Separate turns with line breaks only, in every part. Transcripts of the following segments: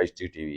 HDTV।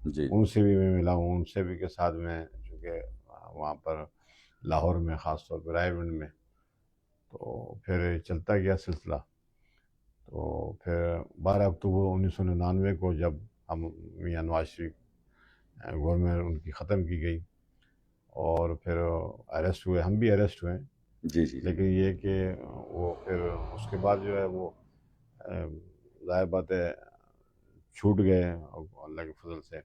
جی
ان سے بھی میں ملا ہوں، ان سے بھی کے ساتھ میں چونکہ وہاں پر لاہور میں خاص طور پہ رائے گنج میں، تو پھر چلتا گیا سلسلہ۔ تو پھر 12 اکتوبر 1999 کو جب ہم میاں نواز شریف گورنمنٹ ان کی ختم کی گئی اور پھر اریسٹ ہوئے، ہم بھی اریسٹ ہوئے،
جی جی
لیکن یہ کہ وہ پھر اس کے بعد جو ہے وہ ظاہر بات ہے چھوٹ گئے اللہ کے فضل سے،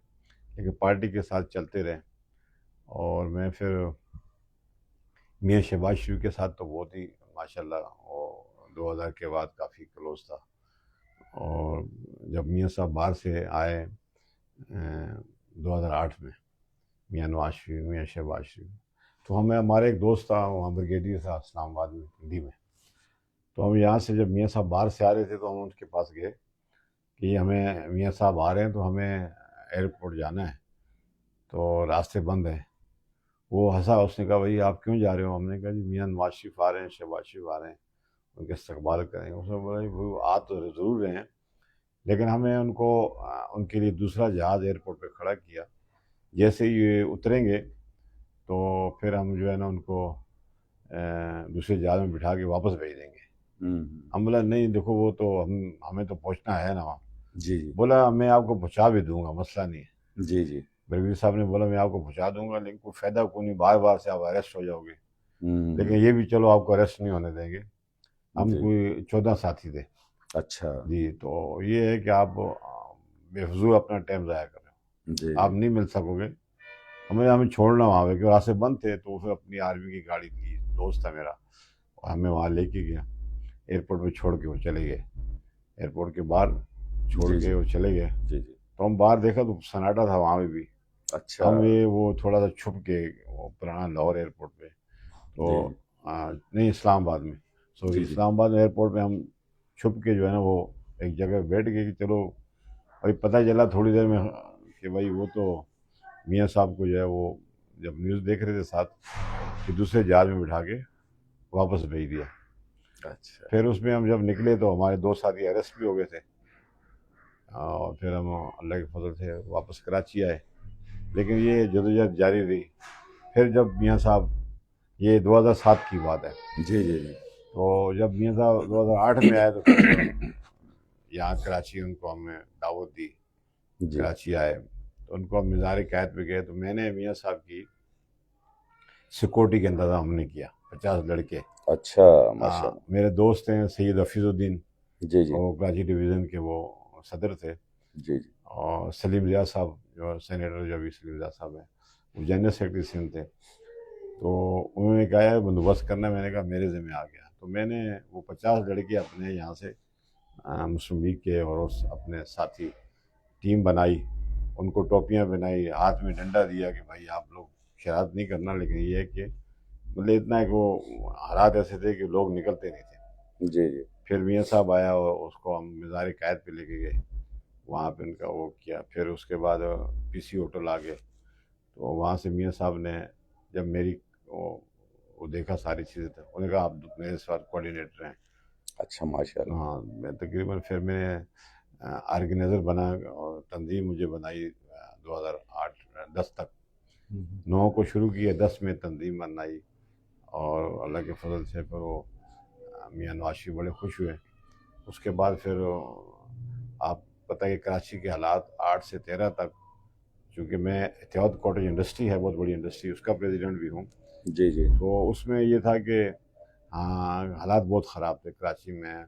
لیکن پارٹی کے ساتھ چلتے رہے۔ اور میں پھر میاں شہباز شریف کے ساتھ تو بہت ہی ماشاءاللہ وہ 2000 کے بعد کافی کلوز تھا۔ اور جب میاں صاحب باہر سے آئے 2008 میں، میاں نواز شریف، میاں شہباز شریف، تو ہمارے ایک دوست تھا وہاں بریگیڈیئر تھا اسلام آباد میں پنڈی میں، تو ہم یہاں سے جب میاں صاحب باہر سے آ رہے تھے تو ہم ان کے پاس گئے کہ ہمیں میاں صاحب آ رہے ہیں تو ہمیں ایئرپورٹ جانا ہے تو راستے بند ہیں۔ وہ ہنسا، اس نے کہا بھائی آپ کیوں جا رہے ہو؟ ہم نے کہا جی میاں نواز شریف آ رہے ہیں، شہباز شریف آ رہے ہیں، ان کے استقبال کریں گے۔ اس نے بولا وہ آ تو ضرور رہے ہیں، لیکن ہمیں ان کو ان کے لیے دوسرا جہاز ایئرپورٹ پہ کھڑا کیا، جیسے ہی یہ اتریں گے تو پھر ہم جو ہے نا ان کو دوسرے جہاز میں بٹھا کے واپس بھیج دیں گے۔ ہم بولا نہیں دیکھو وہ تو ہمیں تو پہنچنا ہے نا وہاں۔
جی جی
بولا میں آپ کو پہنچا بھی دوں گا، مسئلہ نہیں ہے۔
جی جی
بریگیڈیئر صاحب نے بولا میں آپ کو پہنچا دوں گا، لیکن کوئی فائدہ کوئی نہیں، بار بار سے آپ اریسٹ ہو جاؤ گے، لیکن یہ بھی چلو آپ کو اریسٹ نہیں ہونے دیں گے۔ ہم
جی
کوئی 14 ساتھی تھے
اچھا
جی، تو یہ ہے کہ آپ بے فضول اپنا ٹائم ضائع کر رہے ہو،
جی
آپ نہیں مل سکو گے۔ ہمیں چھوڑنا وہاں پہ کہ راستے بند تھے، تو پھر اپنی آرمی کی گاڑی تھی، دوست تھا میرا، اور ہمیں وہاں لے کے گیا، ایئرپورٹ پہ چھوڑ کے وہ چلے گئے، ایئرپورٹ کے باہر چھوڑ
جی
کے
جی
وہ چلے گئے۔
جی جی
تو ہم باہر دیکھا تو سناٹا تھا وہاں پہ بھی،
اچھا
ہم یہ وہ تھوڑا سا چھپ کے وہ پرانا لاہور ایئرپورٹ پہ، تو
جی
نہیں اسلام آباد میں، سوری
جی جی
اسلام آباد ایئرپورٹ پہ ہم چھپ کے جو ہے نا وہ ایک جگہ بیٹھ گئے کہ چلو، ابھی پتہ چلا تھوڑی دیر میں کہ بھائی وہ تو میاں صاحب کو جو ہے وہ جب نیوز دیکھ رہے تھے ساتھ، کہ دوسرے جہاز میں بٹھا کے واپس بھیج دیا۔
اچھا
پھر اس میں ہم جب نکلے تو ہمارے 2 ساتھی اریسٹ بھی ہو گئے تھے، اور پھر ہم اللہ کے فضل سے واپس کراچی آئے، لیکن یہ جدوجہد جاری رہی۔ پھر جب میاں صاحب، یہ 2007 کی بات ہے،
جی جی جی
تو جب میاں صاحب 2008 میں آئے تو پھر یہاں کراچی ان کو ہم نے دعوت دی،
جی
کراچی آئے تو ان کو ہم مزار قائد پہ گئے، تو میں نے میاں صاحب کی سیکورٹی کا انتظام ہم نے کیا، 50 لڑکے۔
اچھا ماشاء اللہ
میرے دوست ہیں سید حفیظ الدین،
جی جی
وہ کراچی ڈویژن کے وہ صدر تھے،
جی جی
اور سلیم ریاض صاحب جو سینیٹر، جو ابھی سلیم ریاض صاحب ہیں، وہ جنرل سیکرٹری سندھ تھے۔ تو انہوں نے کہا ہے بندوبست کرنا، میں نے کہا میرے ذمہ آ گیا، تو میں نے وہ 50 لڑکے اپنے یہاں سے مسلم لیگ کے اور اپنے ساتھی ٹیم بنائی، ان کو ٹوپیاں بنائی، ہاتھ میں ڈنڈا دیا کہ بھائی آپ لوگ شرارت نہیں کرنا، لیکن یہ ہے کہ مطلب اتنا ہے کہ وہ حالات ایسے تھے کہ لوگ نکلتے نہیں تھے۔
جی جی
پھر میاں صاحب آیا اور اس کو ہم مزار قائد پہ لے کے گئے، وہاں پہ ان کا وہ کیا۔ پھر اس کے بعد پی سی ہوٹل آ گئے، تو وہاں سے میاں صاحب نے جب میری وہ دیکھا ساری چیزیں، تو انہوں نے کہا آپ میرے ساتھ کوآرڈینیٹر ہیں۔
اچھا ماشاء اللہ
ہاں، میں تقریباً پھر میں آرگنائزر بنا، اور تنظیم مجھے بنائی 2008-10 تک، 9 کو شروع کیا، 10 میں تنظیم بنائی، اور اللہ کے فضل سے پھر وہ میاں نواز شریف بڑے خوش ہوئے۔ اس کے بعد پھر آپ پتہ کہ کراچی کے حالات 8 سے 13 تک، چونکہ میں اتحاد کاٹیج انڈسٹری ہے بہت بڑی انڈسٹری، اس کا پریزیڈنٹ بھی ہوں،
جی جی
تو اس میں یہ تھا کہ حالات بہت خراب تھے کراچی میں۔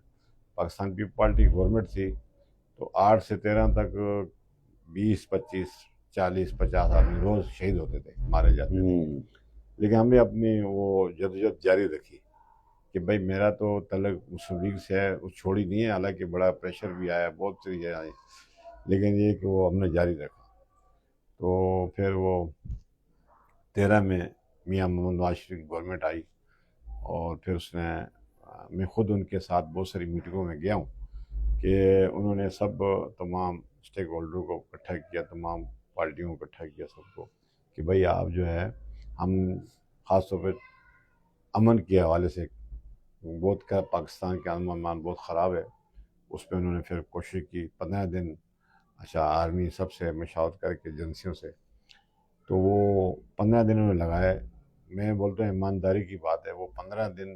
پاکستان پیپل پارٹی گورنمنٹ تھی، تو 8 سے 13 تک 20-25-40-50 آدمی روز شہید ہوتے تھے، مارے جاتے تھے، لیکن ہم نے اپنی وہ جدوجہد جاری رکھی کہ بھائی میرا تو تعلق مسلم لیگ سے ہے، وہ چھوڑی نہیں ہے، حالانکہ بڑا پریشر بھی آیا، بہت چیزیں آئی، لیکن یہ کہ وہ ہم نے جاری رکھا۔ تو پھر وہ 13 میں میاں محمد نواز شریف کی گورنمنٹ آئی، اور پھر اس نے میں خود ان کے ساتھ بہت ساری میٹنگوں میں گیا ہوں کہ انہوں نے تمام اسٹیک ہولڈر کو اکٹھا کیا، تمام پارٹیوں کو اکٹھا کیا، سب کو، کہ بھائی آپ جو ہے، ہم خاص طور پہ امن کے حوالے سے پاکستان کے امن امان بہت خراب ہے، اس پہ انہوں نے پھر کوشش کی۔ 15 دن اچھا آرمی سب سے مشاورت کر کے ایجنسیوں سے، تو وہ 15 دنوں میں لگائے. میں بولتا ہوں ایمانداری کی بات ہے، وہ 15 دن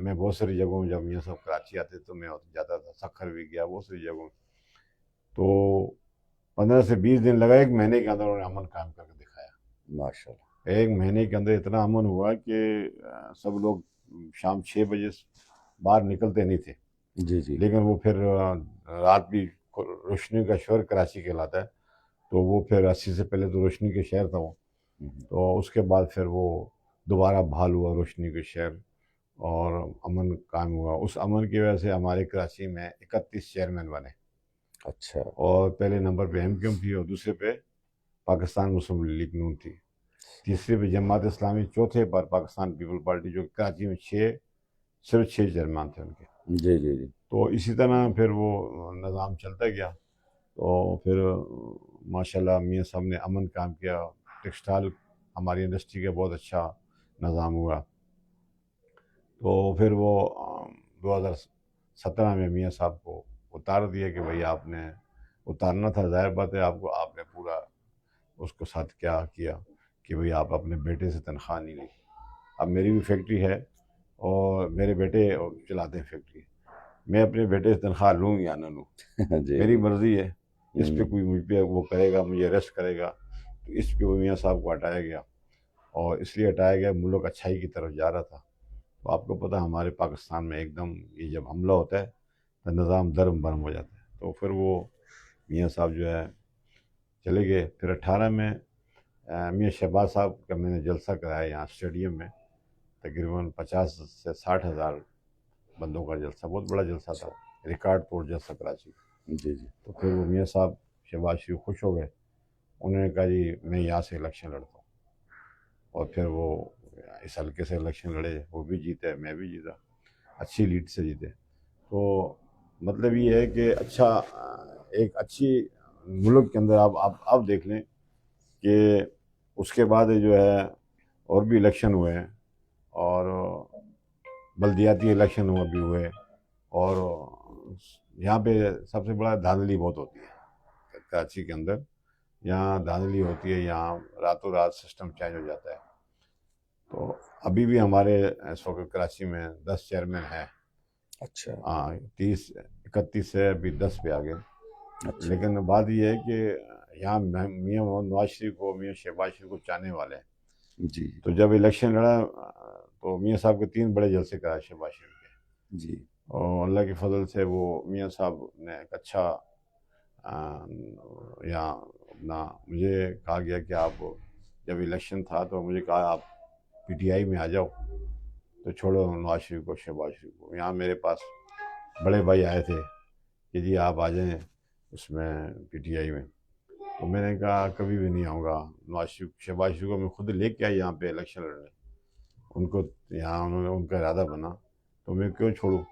میں بہت ساری جگہوں جب میاں صاحب کراچی آتے تو میں جاتا تھا، سکھر بھی گیا، بہت ساری جگہوں. تو 15 سے 20 دن لگا، ایک مہینے کے اندر انہوں نے امن قائم کر کے دکھایا.
ماشاء اللہ.
ایک مہینے کے اندر اتنا امن ہوا کہ سب لوگ شام 6 بجے باہر نکلتے نہیں تھے.
جی جی.
لیکن وہ پھر رات بھی روشنی کا شہر کراچی کہلاتا ہے، تو وہ پھر 80 سے پہلے تو روشنی کے شہر تھا وہ. تو اس کے بعد پھر وہ دوبارہ بحال ہوا روشنی کے شہر اور امن قائم ہوا. اس امن کی وجہ سے ہمارے کراچی میں 31 چیئرمین بنے.
اچھا.
اور پہلے نمبر پہ ایم کیو ایم تھی، اور دوسرے پہ پاکستان مسلم لیگ نون تھی، تیسرے پہ جماعت اسلامی، چوتھے پر پاکستان پیپل پارٹی، جو کراچی میں صرف 6 چیئرمین تھے ان کے.
جی جی جی.
تو اسی طرح پھر وہ نظام چلتا گیا. تو پھر ماشاءاللہ میاں صاحب نے امن قائم کیا. ٹیکسٹائل ہماری انڈسٹری کا بہت اچھا نظام ہوا. تو پھر وہ 2017 میں میاں صاحب کو اتار دیا کہ بھئی آپ نے اتارنا تھا، ظاہر بات ہے آپ نے پورا اس کو ساتھ کیا کیا کہ بھئی آپ اپنے بیٹے سے تنخواہ نہیں لی. اب میری بھی فیکٹری ہے اور میرے بیٹے چلاتے ہیں فیکٹری، میں اپنے بیٹے سے تنخواہ لوں یا نہ لوں
جی.
میری مرضی ہے. اس پہ کوئی مجھ پہ وہ کرے گا، مجھے ریسٹ کرے گا. تو اس پہ وہ میاں صاحب کو ہٹایا گیا، اور اس لیے ہٹایا گیا ملک اچھائی کی طرف جا رہا تھا. تو آپ کو پتہ ہمارے پاکستان میں ایک دم یہ جب حملہ ہوتا ہے تو نظام درم برم ہو جاتا ہے. تو پھر وہ میاں صاحب جو ہے چلے گئے. پھر 18 میں میاں شہباز صاحب کا میں نے جلسہ کرایا یہاں اسٹیڈیم میں، تقریباً 50 سے 60 ہزار بندوں کا جلسہ، بہت بڑا جلسہ تھا، ریکارڈ توڑ جلسہ کراچی.
جی جی.
تو پھر وہ میاں صاحب شہباز شریف خوش ہو گئے. انہوں نے کہا جی میں یہاں سے الیکشن لڑتا ہوں. اور پھر وہ اس حلقے سے الیکشن لڑے، وہ بھی جیتے، میں بھی جیتا، اچھی لیڈ سے جیتے. تو مطلب یہ ہے کہ اچھا ایک اچھی ملک کے اندر آپ دیکھ لیں کہ اس کے بعد جو ہے اور بھی الیکشن ہوئے ہیں، اور بلدیاتی الیکشن بھی ہوئے. اور یہاں پہ سب سے بڑا دھاندلی بہت ہوتی ہے کراچی کے اندر. یہاں دھاندلی ہوتی ہے، یہاں راتوں رات سسٹم چینج ہو جاتا ہے. تو ابھی بھی ہمارے اس وقت کراچی میں 10 چیئرمین ہیں.
اچھا.
ہاں 31 سے ابھی 10 پہ آ گئے.
اچھا.
لیکن بات یہ ہے کہ یہاں میاں محمد نواز شریف کو، میاں شہباز شریف کو چاہنے والے ہیں.
جی
تو جب الیکشن لڑا تو میاں صاحب کے 3 بڑے جلسے کرائے شہباز شریف کے.
جی.
اور اللہ کے فضل سے وہ میاں صاحب نے ایک اچھا یہاں اپنا، مجھے کہا گیا کہ آپ جب الیکشن تھا تو مجھے کہا آپ پی ٹی آئی میں آ جاؤ. تو چھوڑو نواز شریف کو، شہباز شریف کو. یہاں میرے پاس بڑے بھائی آئے تھے کہ جی آپ آ جائیں اس میں پی ٹی آئی میں. تو میں نے کہا کبھی بھی نہیں آؤں گا. نواز شریف، شہباز شریف کو میں خود لے کے آئی یہاں پہ الیکشن لڑنے. ان کو یہاں انہوں نے، ان کا ارادہ بنا تو میں کیوں چھوڑوں.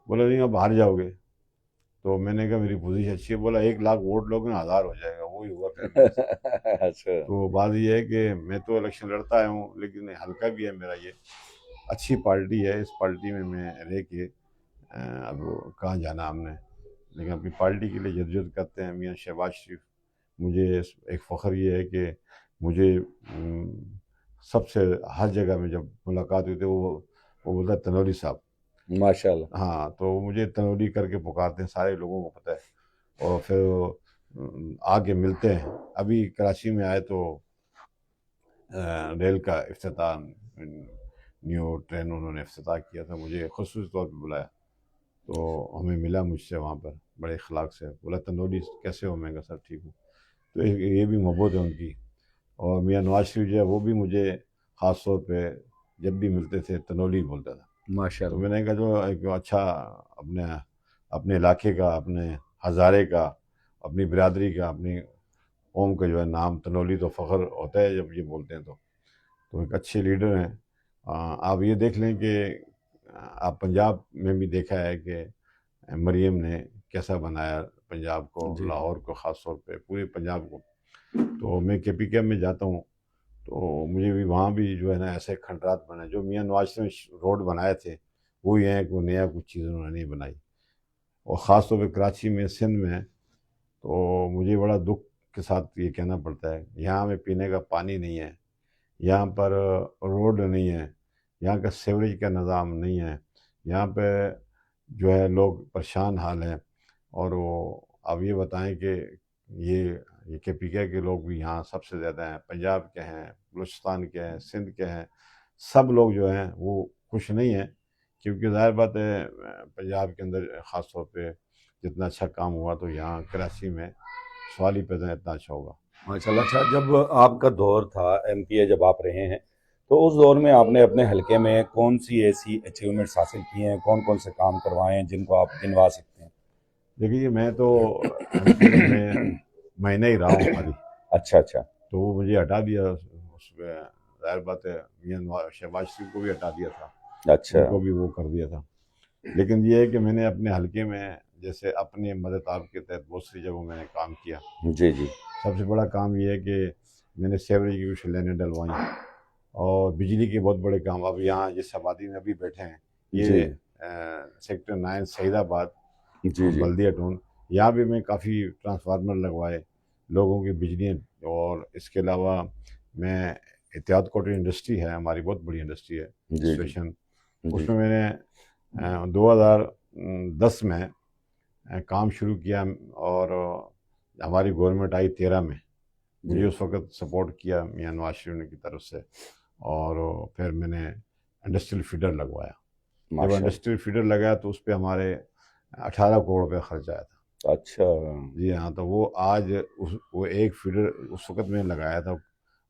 بولا نہیں آپ باہر جاؤ گے. تو میں نے کہا میری پوزیشن اچھی ہے. بولا 1 لاکھ ووٹ لوگ نا 1000 ہو جائے گا. وہی ہوا پھر.
اچھا.
تو بات یہ ہے کہ میں تو الیکشن لڑتا آیا ہوں، لیکن حلقہ بھی ہے میرا یہ، اچھی پارٹی ہے. اس پارٹی میں رہ کے اب کہاں جانا ہم نے، لیکن اپنی پارٹی کے لیے جدوجہد کرتے ہیں. میاں شہباز شریف، مجھے ایک فخر یہ ہے کہ مجھے سب سے ہر جگہ میں جب ملاقات ہوئی تھی وہ بولتا تنوری صاحب.
ماشاء اللہ.
ہاں تو وہ مجھے تنوری کر کے پکارتے ہیں، سارے لوگوں کو پتہ ہے. اور پھر آ کے ملتے ہیں. ابھی کراچی میں آئے تو ریل کا افتتاح، نیو ٹرین انہوں نے افتتاح کیا تھا، مجھے خصوصی طور پہ بلایا. تو ہمیں ملا مجھ سے وہاں پر بڑے اخلاق سے. بولا تنوری کیسے ہو؟ میں کہا سر ٹھیک ہوں. تو یہ بھی محبت ہے ان کی. اور میاں نواز شریف جو ہے وہ بھی مجھے خاص طور پہ جب بھی ملتے تھے تنوری بولتا تھا.
ماشاء
تو
اللہ.
میں نے کہا جو ایک اچھا اپنے علاقے کا، اپنے ہزارے کا، اپنی برادری کا، اپنی قوم کا جو ہے نام تنولی، تو فخر ہوتا ہے جب یہ بولتے ہیں. تو ایک اچھے لیڈر ہیں. آپ یہ دیکھ لیں کہ آپ پنجاب میں بھی دیکھا ہے کہ مریم نے کیسا بنایا پنجاب کو،
جی.
لاہور کو، خاص طور پہ پورے پنجاب کو. تو میں کے پی کے میں جاتا ہوں تو مجھے بھی وہاں بھی جو ہے نا ایسے کھنڈرات بنے جو میاں نواز شریف نے روڈ بنائے تھے وہی ہیں. کوئی نیا کچھ چیز انہوں نے نہیں بنائی. اور خاص طور پہ کراچی میں، سندھ میں تو مجھے بڑا دکھ کے ساتھ یہ کہنا پڑتا ہے یہاں ہمیں پینے کا پانی نہیں ہے، یہاں پر روڈ نہیں ہے، یہاں کا سیوریج کا نظام نہیں ہے، یہاں پہ جو ہے لوگ پریشان حال ہیں۔ اور وہ اب یہ بتائیں کہ یہ کے پی کے لوگ بھی یہاں سب سے زیادہ ہیں، پنجاب کے ہیں، بلوچستان کے ہیں، سندھ کے ہیں، سب لوگ جو ہیں وہ خوش نہیں ہیں، کیونکہ ظاہر بات ہے پنجاب کے اندر خاص طور پہ جتنا اچھا کام ہوا تو یہاں کراچی میں سوال ہی پیدا اتنا اچھا ہوگا۔
ماشاء اللہ۔ اچھا، جب آپ کا دور تھا ایم پی اے جب آپ رہے ہیں تو اس دور میں آپ نے اپنے حلقے میں کون سی ایسی اچیومنٹس حاصل کی ہیں، کون کون سے کام کروائے ہیں جن کو آپ گنوا سکتے ہیں؟
دیکھیے میں تو ایم پی اے میں مہینہ ہی رہا ہوں خالی،
اچھا اچھا
تو وہ مجھے ہٹا دیا اس میں، ظاہر بات ہے میاں شہباز شریف کو بھی ہٹا دیا تھا،
اچھا
ان کو بھی وہ کر دیا تھا۔ لیکن یہ ہے کہ میں نے اپنے حلقے میں جیسے اپنے مدد آپ کے تحت بہت سی جگہوں میں نے کام کیا۔
جی جی
سب سے بڑا کام یہ ہے کہ میں نے سیوریج کی کچھ لائنیں ڈلوائیں، اور بجلی کے بہت بڑے کام اب یہاں جس آبادی میں ابھی بیٹھے ہیں
جی
یہ سیکٹر 9 سعید آباد
جی جی
بلدیہ ٹون، یہاں بھی میں کافی ٹرانسفارمر لگوائے، لوگوں کی بجلی۔ اور اس کے علاوہ میں اتحاد کوٹر انڈسٹری ہے ہماری، بہت بڑی انڈسٹری ہے
جی
اسٹیشن،
جی
اس میں نے 2010 میں کام شروع کیا، اور ہماری گورنمنٹ آئی 13 میں، مجھے اس وقت سپورٹ کیا میاں نواز شریف کی طرف سے، اور پھر میں نے انڈسٹریل فیڈر لگوایا۔ جب
ماشاء
انڈسٹریل فیڈر لگایا تو اس پہ ہمارے 18 کروڑ روپے خرچ آیا تھا۔
اللہ۔ اچھا
جی ہاں، تو وہ آج وہ ایک فیڈر اس وقت میں نے لگایا تھا،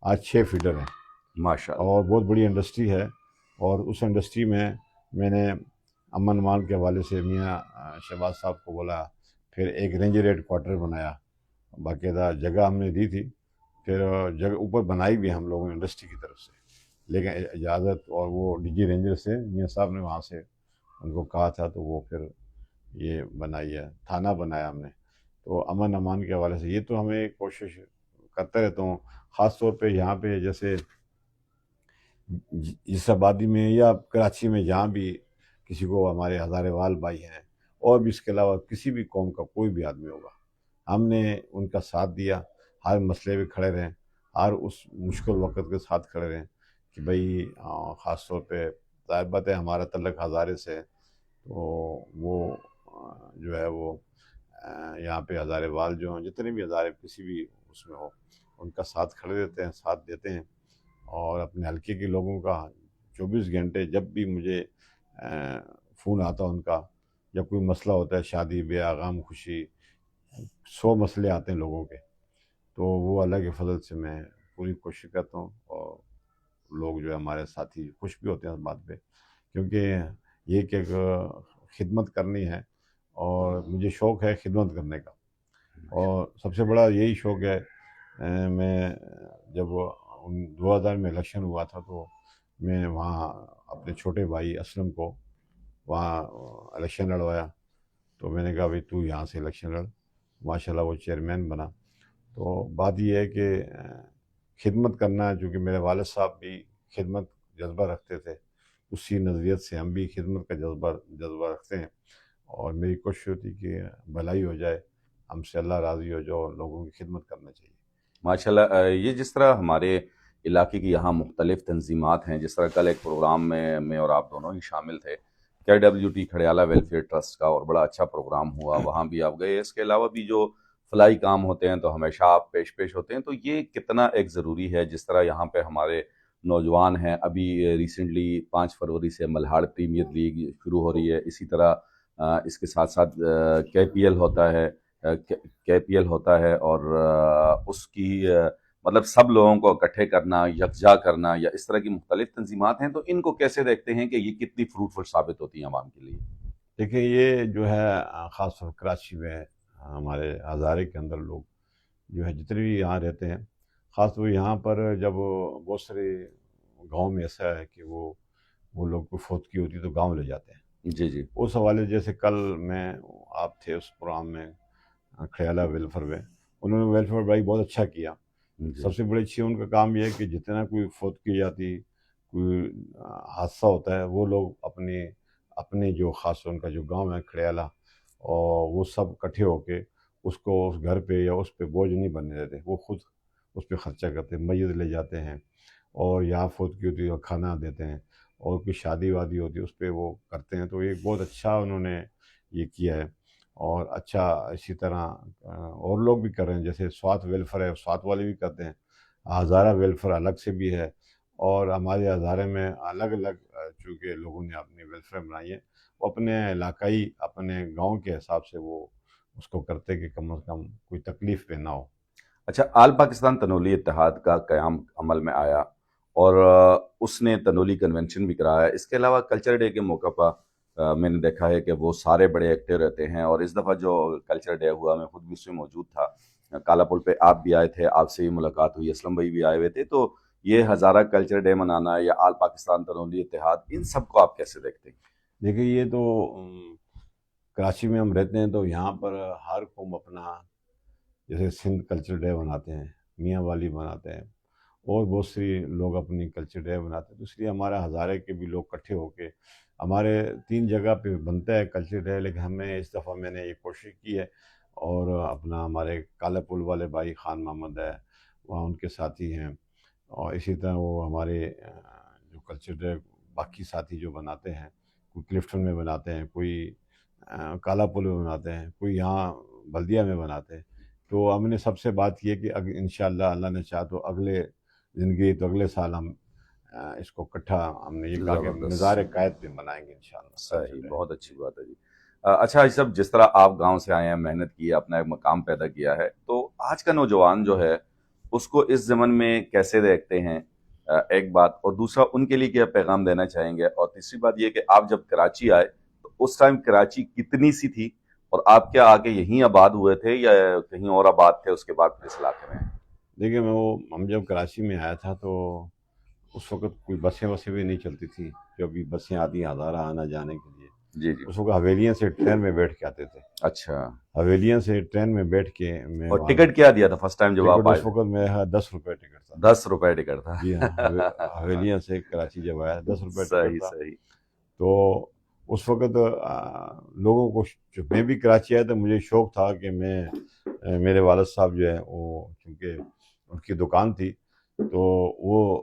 آج 6 فیڈر ہیں،
ماشاء اللہ
اور بہت بڑی انڈسٹری ہے۔ اور اس انڈسٹری میں نے امن امان کے حوالے سے میاں شہباز صاحب کو بولا، پھر ایک رینجر ہیڈ کوارٹر بنایا، باقاعدہ جگہ ہم نے دی تھی، پھر جگہ اوپر بنائی بھی ہم لوگوں نے انڈسٹری کی طرف سے، لیکن اجازت اور وہ ڈی جی رینجر سے میاں صاحب نے وہاں سے ان کو کہا تھا، تو وہ پھر یہ بنائی ہے، تھانہ بنایا ہم نے۔ تو امن امان کے حوالے سے یہ تو ہمیں کوشش کرتا رہتا ہوں، خاص طور پہ یہاں پہ جیسے اس آبادی میں یا کراچی میں جہاں بھی کسی کو ہمارے ہزارے وال بھائی ہیں، اور بھی اس کے علاوہ کسی بھی قوم کا کوئی بھی آدمی ہوگا، ہم نے ان کا ساتھ دیا، ہر مسئلے پہ کھڑے رہیں، ہر اس مشکل وقت کے ساتھ کھڑے رہیں کہ بھئی خاص طور پہ ظاہر بات ہے ہمارا تعلق ہزارے سے ہے، تو وہ جو ہے وہ یہاں پہ ہزارے وال جو ہیں، جتنے بھی ہزارے کسی بھی اس میں ہو، ان کا ساتھ کھڑے رہتے ہیں، ساتھ دیتے ہیں، اور اپنے حلقے کے لوگوں کا 24 گھنٹے جب بھی مجھے فون آتا ان کا، جب کوئی مسئلہ ہوتا ہے، شادی بیاہ غم خوشی، 100 مسئلے آتے ہیں لوگوں کے، تو وہ اللہ کے فضل سے میں پوری کوشش کرتا ہوں، اور لوگ جو ہے ہمارے ساتھی خوش بھی ہوتے ہیں اس بات پہ، کیونکہ یہ کہ خدمت کرنی ہے، اور مجھے شوق ہے خدمت کرنے کا، اور سب سے بڑا یہی شوق ہے۔ میں جب 2000 میں الیکشن ہوا تھا تو میں وہاں اپنے چھوٹے بھائی اسلم کو وہاں الیکشن لڑوایا، تو میں نے کہا بھائی تو یہاں سے الیکشن لڑ، ماشاءاللہ وہ چیئرمین بنا۔ تو بات یہ ہے کہ خدمت کرنا ہے، چونکہ میرے والد صاحب بھی خدمت جذبہ رکھتے تھے، اسی نظریت سے ہم بھی خدمت کا جذبہ رکھتے ہیں، اور میری کوشش ہوتی کہ بھلائی ہو جائے، ہم سے اللہ راضی ہو جائے، اور لوگوں کی خدمت کرنا چاہیے۔
ماشاء اللہ۔ یہ جس طرح ہمارے علاقے کی یہاں مختلف تنظیمات ہیں، جس طرح کل ایک پروگرام میں اور آپ دونوں ہی شامل تھے KWT کھڑیالہ ویلفیئر ٹرسٹ کا، اور بڑا اچھا پروگرام ہوا، وہاں بھی آپ گئے۔ اس کے علاوہ بھی جو فلاحی کام ہوتے ہیں تو ہمیشہ آپ پیش ہوتے ہیں، تو یہ کتنا ایک ضروری ہے؟ جس طرح یہاں پہ ہمارے نوجوان ہیں، ابھی ریسنٹلی 5 فروری سے ملہاڑ پریمیئر لیگ شروع ہو رہی ہے، اسی طرح اس کے ساتھ ساتھ KPL ہوتا ہے، KPL ہوتا ہے، اور اس کی مطلب سب لوگوں کو اکٹھے کرنا، یکجا کرنا، یا اس طرح کی مختلف تنظیمات ہیں، تو ان کو کیسے دیکھتے ہیں کہ یہ کتنی فروٹفل ثابت ہوتی ہیں عوام کے لیے؟
دیکھیں یہ جو ہے خاص طور کراچی میں ہمارے ہزارے کے اندر لوگ جو ہے جتنے بھی یہاں رہتے ہیں، خاص طور یہاں پر جب بہت سارے گاؤں میں ایسا ہے کہ وہ لوگ کو فوتگی ہوتی ہے تو گاؤں لے جاتے ہیں،
جی جی
اس حوالے جیسے کل میں آپ تھے اس پروگرام میں کھڑیالہ ویلفیئر میں، انہوں نے ویلفیئر بھائی بہت اچھا کیا۔
جی
سب سے بڑی اچھی ان کا کام یہ ہے کہ جتنا کوئی فوت کی جاتی، کوئی حادثہ ہوتا ہے، وہ لوگ اپنے جو خاص ان کا جو گاؤں ہے کھڑیالہ، اور وہ سب اکٹھے ہو کے اس کو اس گھر پہ یا اس پہ بوجھ نہیں بننے دیتے، وہ خود اس پہ خرچہ کرتے ہیں، میت لے جاتے ہیں اور یہاں فوت کی ہوتی ہے کھانا دیتے ہیں، اور کوئی شادی وادی ہوتی ہے اس پہ وہ کرتے ہیں. تو یہ بہت اچھا انہوں نے یہ کیا ہے. اور اچھا اسی طرح اور لوگ بھی کر رہے ہیں، جیسے سوات ویلفیئر ہے، سوات والے بھی کرتے ہیں، ہزارہ ویلفیئر الگ سے بھی ہے. اور ہمارے ہزارے میں الگ الگ چونکہ لوگوں نے اپنی ویلفیئر بنائی ہے، وہ اپنے علاقائی اپنے گاؤں کے حساب سے وہ اس کو کرتے کہ کم از کم کوئی تکلیف پہ نہ ہو.
اچھا، آل پاکستان تنولی اتحاد کا قیام عمل میں آیا اور اس نے تنولی کنونشن بھی کرایا. اس کے علاوہ کلچر ڈے کے موقع پر میں نے دیکھا ہے کہ وہ سارے بڑے ایکٹیو رہتے ہیں، اور اس دفعہ جو کلچر ڈے ہوا میں خود بھی اس میں موجود تھا. کالا پل پہ آپ بھی آئے تھے، آپ سے بھی ملاقات ہوئی، اسلم بھائی بھی آئے ہوئے تھے. تو یہ ہزارہ کلچر ڈے منانا یا آل پاکستان تنولی اتحاد، ان سب کو آپ کیسے دیکھتے ہیں؟
دیکھیں یہ تو کراچی میں ہم رہتے ہیں تو یہاں پر ہر قوم اپنا، جیسے سندھ کلچر ڈے مناتے ہیں، میاں والی مناتے ہیں، اور بہت سی لوگ اپنی کلچر ڈے مناتے ہیں. تو اس لیے ہمارے ہزارے کے بھی لوگ اکٹھے ہو کے ہمارے 3 جگہ پہ بنتا ہے کلچر ڈے. لیکن ہمیں اس دفعہ میں نے یہ کوشش کی ہے، اور اپنا ہمارے کالا پل والے بھائی خان محمد ہے وہاں ان کے ساتھی ہیں، اور اسی طرح وہ ہمارے جو کلچر ڈے باقی ساتھی جو بناتے ہیں، کوئی کلفٹن میں بناتے ہیں، کوئی کالا پل میں بناتے ہیں، کوئی یہاں بلدیہ میں بناتے ہیں. تو ہم نے سب سے بات کی ہے کہ انشاءاللہ اللہ نے چاہا تو اگلے زندگی تو اگلے سال ہم اس کو اکٹھا ہم نے یہ کہا کہ
زبردست،
مزار قائد پہ منائیں گے انشاءاللہ.
صحیح، بہت اچھی بات ہے جی. اچھا حاج صاحب، جس طرح آپ گاؤں سے آئے ہیں، محنت کی ہے، اپنا ایک مقام پیدا کیا ہے، تو آج کا نوجوان جو ہے اس کو اس زمن میں کیسے دیکھتے ہیں؟ ایک بات، اور دوسرا ان کے لیے کیا پیغام دینا چاہیں گے؟ اور تیسری بات یہ کہ آپ جب کراچی آئے تو اس ٹائم کراچی کتنی سی تھی، اور آپ کیا آ کے یہیں آباد ہوئے تھے یا کہیں اور آباد تھے اس کے بعد پھر اس علاقے میں؟
دیکھیں ہم جب کراچی میں آیا تھا تو اس وقت کوئی بسیں بھی نہیں چلتی تھی، جو ابھی بسیں آتی ہیں ہزارہ آنا جانے کے لیے.
جی جی.
اس وقت حویلیاں سے ٹرین میں بیٹھ کے آتے تھے،
اچھا،
حویلیاں سے ٹرین میں بیٹھ کے میں
اور
وہاں.
ٹکٹ کیا دیا تھا فرسٹ ٹائم جب آپ
ٹکٹ
آئے
اس
تھے؟
وقت میرے یہاں 10 روپے ٹکٹ تھا.
10 روپے ٹکٹ تھا؟
جی ہاں، حویلیاں سے کراچی جب آیا 10 روپے ٹکٹ
صحیح
تھا.
صحیح.
تو اس وقت لوگوں کو، جو میں بھی کراچی آیا تو مجھے شوق تھا کہ میں میرے والد صاحب جو ہیں وہ چونکہ ان کی دکان تھی تو وہ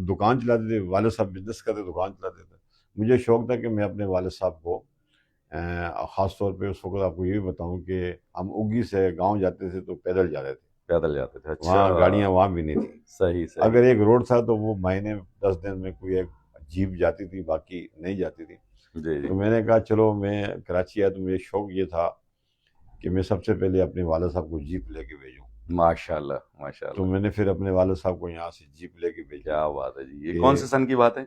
دکان چلاتے تھے، والد صاحب بزنس کرتے دکان چلاتے تھے. مجھے شوق تھا کہ میں اپنے والد صاحب کو خاص طور پہ اس وقت آپ کو یہ بھی بتاؤں کہ ہم اگی سے گاؤں جاتے تھے تو پیدل جاتے تھے،
پیدل جاتے تھے؟ اچھا،
وہاں گاڑیاں وہاں بھی نہیں تھیں.
صحیح صحیح.
اگر ایک روڈ تھا تو وہ مہینے 10 دن میں کوئی ایک جیپ جاتی تھی، باقی نہیں جاتی تھی.
جی جی.
تو میں نے کہا چلو میں کراچی آیا تو مجھے شوق یہ تھا کہ میں سب سے پہلے اپنے والد صاحب کو جیپ لے کے بھیجوں.
ماشاء اللہ ماشاء
تو
اللہ،
میں نے پھر اپنے والد صاحب کو یہاں سے جیپ لے کے بھیجی.
کیا بات ہے جی. یہ کون سے سن کی بات ہے؟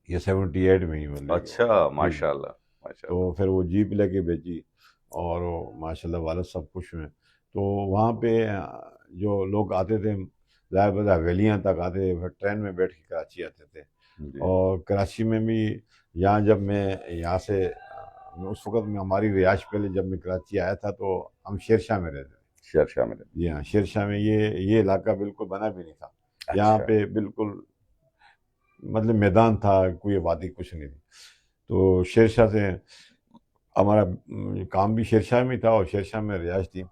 یہ 78 میں ہی مطلب.
اچھا، ماشاء اللہ ماشاء اللہ.
تو پھر وہ جیپ لے کے بھیجی اور ماشاء اللہ والد صاحب خوش ہوئے. تو وہاں پہ جو لوگ آتے تھے ظاہر بات حویلیاں تک آتے تھے، پھر ٹرین میں بیٹھ کے کراچی آتے تھے.
جی.
اور کراچی میں بھی یہاں جب میں یہاں سے اس وقت میں ہماری رہائش پہلے جب میں کراچی آیا تھا تو ہم شیر شاہ میں رہتے تھے.
شیر شاہ میں.
جی ہاں، شیر شاہ میں یہ علاقہ بالکل بنا بھی نہیں تھا. یہاں
اچھا.
پہ بالکل مطلب میدان تھا، کوئی آبادی کچھ نہیں تھی. تو شیر شاہ سے ہمارا کام بھی شیر شاہ میں تھا اور شیر شاہ میں رہائش تھی.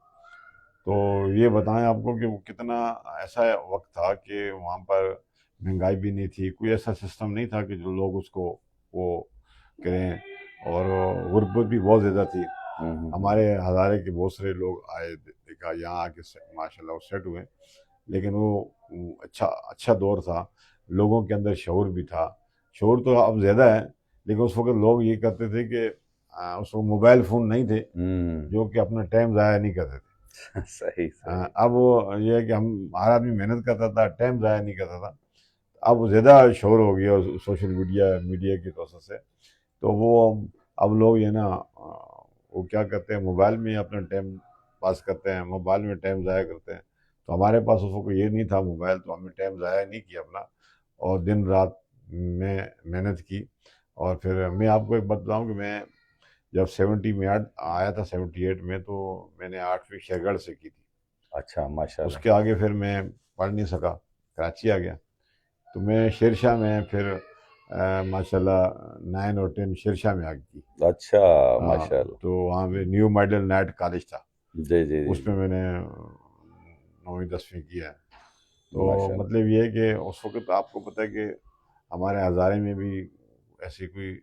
تو یہ بتائیں آپ کو کہ وہ کتنا ایسا وقت تھا کہ وہاں پر مہنگائی بھی نہیں تھی، کوئی ایسا سسٹم نہیں تھا کہ جو لوگ اس کو وہ کریں، اور غربت بھی بہت زیادہ تھی. ہمارے ہزارے کے بہت سارے لوگ آئے، دیکھا یہاں آ کے ماشاء اللہ وہ سیٹ ہوئے. لیکن وہ اچھا دور تھا، لوگوں کے اندر شعور بھی تھا. شعور تو اب زیادہ ہے، لیکن اس وقت لوگ یہ کرتے تھے کہ اس وقت موبائل فون نہیں تھے جو کہ اپنا ٹائم ضائع نہیں کرتے تھے.
صحیح صحیح.
اب یہ ہے کہ ہر آدمی محنت کرتا تھا، ٹائم ضائع نہیں کرتا تھا. اب زیادہ شعور ہو گیا سوشل میڈیا کی توسط سے. تو وہ اب لوگ یہ نا وہ کیا کرتے ہیں، موبائل میں اپنا ٹائم پاس کرتے ہیں، موبائل میں ٹائم ضائع کرتے ہیں. تو ہمارے پاس اس وقت یہ نہیں تھا موبائل، تو ہم نے ٹائم ضائع نہیں کیا اپنا، اور دن رات میں محنت کی. اور پھر میں آپ کو ایک بات بتاؤں کہ میں جب 70 میں آیا تھا 78 میں، تو میں نے 8ویں شہگڑھ سے کی تھی.
اچھا، ماشاء
اس
اللہ.
کے آگے پھر میں پڑھ نہیں سکا، کراچی آ گیا. تو میں شیر شاہ میں پھر ماشاء اللہ 9 اور 10 شیر شاہ میں آ گئی.
اچھا، ماشاء اللہ.
تو وہاں پہ نیو ماڈل نائٹ کالج تھا.
جی جی جی
اس میں میں نے 9ویں 10ویں کیا ہے. تو
ماشاء اللہ.
مطلب یہ ہے کہ اس وقت آپ کو پتہ ہے کہ ہمارے ہزارے میں بھی ایسی کوئی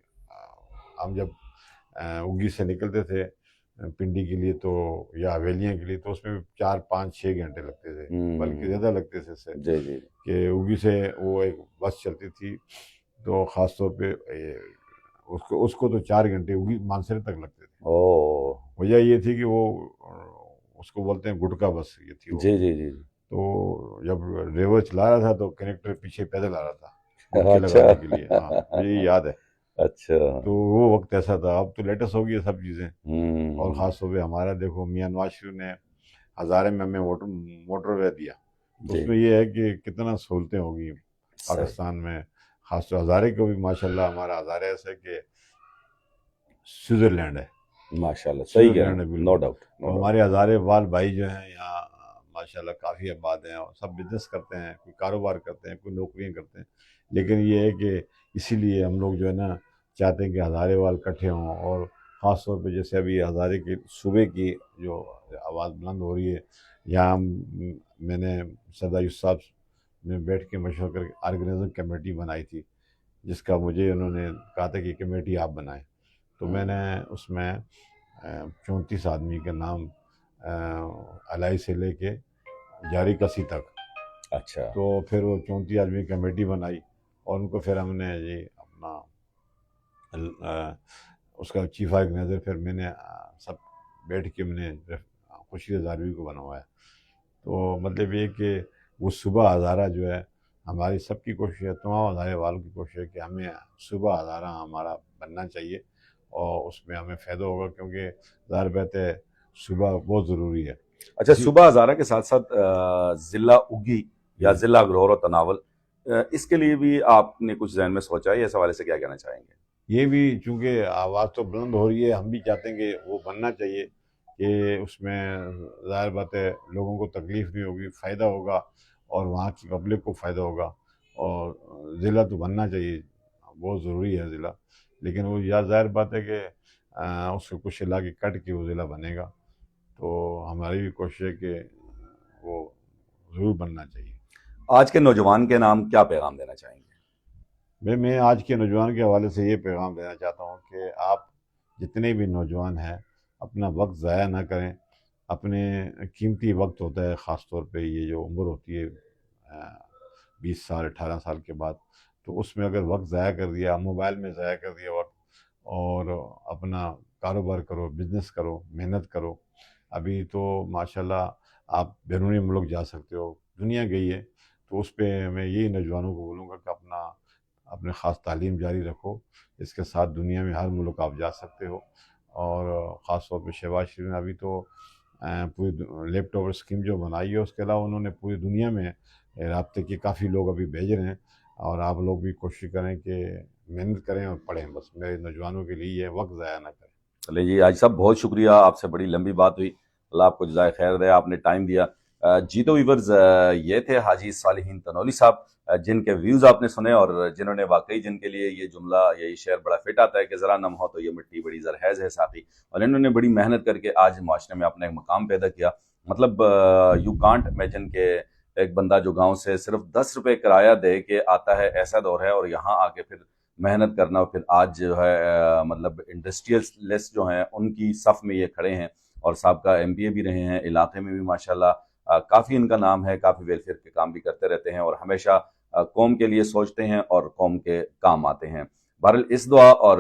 ہم جب اگی سے نکلتے تھے پنڈی کے لیے تو یا حویلیاں کے لیے تو اس میں 4 5 6 گھنٹے لگتے تھے، بلکہ زیادہ لگتے تھے اس سے.
جی جی
کہ اگی سے وہ ایک بس چلتی تھی تو خاص طور پہ اس کو تو 4 گھنٹے اگی مانسر تک لگتے تھے.
او
وجہ یہ تھی کہ وہ اس کو بولتے ہیں گٹکا بس یہ تھی وہ.
جی جی جی
تو جب ڈرائیور چلا رہا تھا تو کنیکٹر پیچھے پیدل آ رہا تھا گٹکے
اچھا
لگانے کے لیے. ہاں مجھے یہ یاد ہے.
اچھا.
تو وہ وقت ایسا تھا. اب تو لیٹسٹ ہو گئی ہے سب چیزیں. اور
ہوں
خاص طور پہ ہمارا دیکھو میاں نواز شریف نے ہزارے میں ہمیں موٹر وے دیا. تو
جی
اس میں یہ ہے کہ کتنا سہولتیں ہو گئی
صحیح.
پاکستان میں. خاص طور ہزارے کو بھی ماشاءاللہ ہمارا ہزارے ایسا ہے کہ سوئٹزرلینڈ ہے.
ماشاء اللہ صحیح کہہ رہے
سوئٹزرلینڈ ہے
ہیں.
بالکل.
نو ڈاؤٹ
تو
نو ڈاؤٹ.
ہمارے ہزارے وال بھائی جو ہیں یہاں ماشاءاللہ کافی آباد ہیں اور سب بزنس کرتے ہیں، کوئی کاروبار کرتے ہیں، کوئی نوکریاں کرتے ہیں. لیکن یہ ہے کہ اسی لیے ہم لوگ جو ہے نا چاہتے ہیں کہ ہزارے وال اکٹھے ہوں. اور خاص طور پہ جیسے ابھی ہزارے کے صوبے کی جو آواز بلند ہو رہی ہے یہاں میں نے سردار یوسف صاحب میں بیٹھ کے مشورہ کر کے آرگنائزنگ کمیٹی بنائی تھی جس کا مجھے انہوں نے کہا تھا کہ کمیٹی آپ بنائیں. تو میں نے اس میں 34 آدمی کا نام الائی سے لے کے جاری کسی تک.
اچھا
تو پھر وہ 34 آدمی کمیٹی بنائی اور ان کو پھر ہم نے جی اپنا اس کا چیف آرگنائزر پھر میں نے سب بیٹھ کے میں نے خوشی ہزاروی کو بنوایا. تو مطلب یہ کہ وہ صبح ہزارہ جو ہے ہماری سب کی کوشش ہے، تمام ہزارے والوں کی کوشش ہے کہ ہمیں صبح ہزارہ ہمارا بننا چاہیے اور اس میں ہمیں فائدہ ہوگا کیونکہ ظاہر بات ہے صبح بہت ضروری ہے.
اچھا. صوبہ ہزارہ کے ساتھ ساتھ ضلع اگی یا
جی.
ضلع اگرور و تناول اس کے لیے بھی آپ نے کچھ ذہن میں سوچا ہے؟ اس حوالے سے کیا کہنا چاہیں گے؟
یہ بھی چونکہ آواز تو بلند ہو رہی ہے، ہم بھی چاہتے ہیں کہ وہ بننا چاہیے کہ اس میں ظاہر بات ہے لوگوں کو تکلیف نہیں ہوگی، فائدہ ہوگا اور وہاں کی پبلک کو فائدہ ہوگا. اور ضلع تو بننا چاہیے، بہت ضروری ہے ضلع. لیکن وہ یا ظاہر بات ہے کہ اس کو کچھ علاقے کٹ کے وہ ضلع بنے گا. تو ہماری بھی کوشش ہے کہ وہ ضرور بننا چاہیے.
آج کے نوجوان کے نام کیا پیغام دینا چاہیں گے؟
میں آج کے نوجوان کے حوالے سے یہ پیغام دینا چاہتا ہوں کہ آپ جتنے بھی نوجوان ہیں اپنا وقت ضائع نہ کریں. اپنے قیمتی وقت ہوتا ہے، خاص طور پہ یہ جو عمر ہوتی ہے 20 سال 18 سال کے بعد، تو اس میں اگر وقت ضائع کر دیا، موبائل میں ضائع کر دیا وقت، اور اپنا کاروبار کرو، بزنس کرو، محنت کرو. ابھی تو ماشاءاللہ آپ بیرونی ملک جا سکتے ہو، دنیا گئی ہے. تو اس پہ میں یہی نوجوانوں کو بولوں گا کہ اپنے خاص تعلیم جاری رکھو. اس کے ساتھ دنیا میں ہر ملک آپ جا سکتے ہو. اور خاص طور پہ شہباز شریف نے ابھی تو پوری لیپ ٹاپ اسکیم جو بنائی ہے، اس کے علاوہ انہوں نے پوری دنیا میں رابطے کے کافی لوگ ابھی بھیج رہے ہیں. اور آپ لوگ بھی کوشش کریں کہ محنت کریں اور پڑھیں. بس میرے نوجوانوں کے لیے یہ وقت ضائع نہ کریں.
چلے جی حاج صاحب بہت شکریہ، آپ سے بڑی لمبی بات ہوئی. اللہ آپ کو جزائے خیر دے، آپ نے ٹائم دیا. جی تو ویورز، یہ تھے حاجی صالحین تنولی صاحب جن کے ویوز آپ نے سنے اور جنہوں نے واقعی جن کے لیے یہ جملہ یہ شعر بڑا فٹ آتا ہے کہ ذرا نم ہو تو یہ مٹی بڑی زرخیز ہے ساقی. اور انہوں نے بڑی محنت کر کے آج معاشرے میں اپنا ایک مقام پیدا کیا. مطلب یو کانٹ امیجن کہ ایک بندہ جو گاؤں سے صرف 10 روپے کرایہ دے کے آتا ہے، ایسا دور ہے، اور یہاں آ کے پھر محنت کرنا. اور پھر آج جو ہے مطلب انڈسٹریلسٹ جو ہیں ان کی صف میں یہ کھڑے ہیں اور سابقہ MPA بھی رہے ہیں. علاقے میں بھی ماشاءاللہ کافی ان کا نام ہے، کافی ویلفیئر کے کام بھی کرتے رہتے ہیں اور ہمیشہ قوم کے لیے سوچتے ہیں اور قوم کے کام آتے ہیں. بہرحال اس دعا اور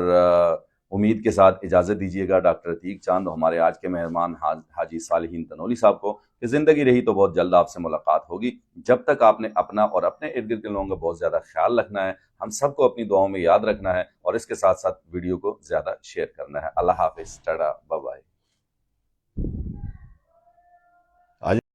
امید کے ساتھ اجازت دیجیے گا ڈاکٹر عتیق چاند ہمارے آج کے مہمان حاجی صالحین تنولی صاحب کو کہ زندگی رہی تو بہت جلد آپ سے ملاقات ہوگی. جب تک آپ نے اپنا اور اپنے ارد گرد کے لوگوں کا بہت زیادہ خیال رکھنا ہے، ہم سب کو اپنی دعاؤں میں یاد رکھنا ہے اور اس کے ساتھ ساتھ ویڈیو کو زیادہ شیئر کرنا ہے. اللہ حافظ، ٹاٹا، بائے بائے.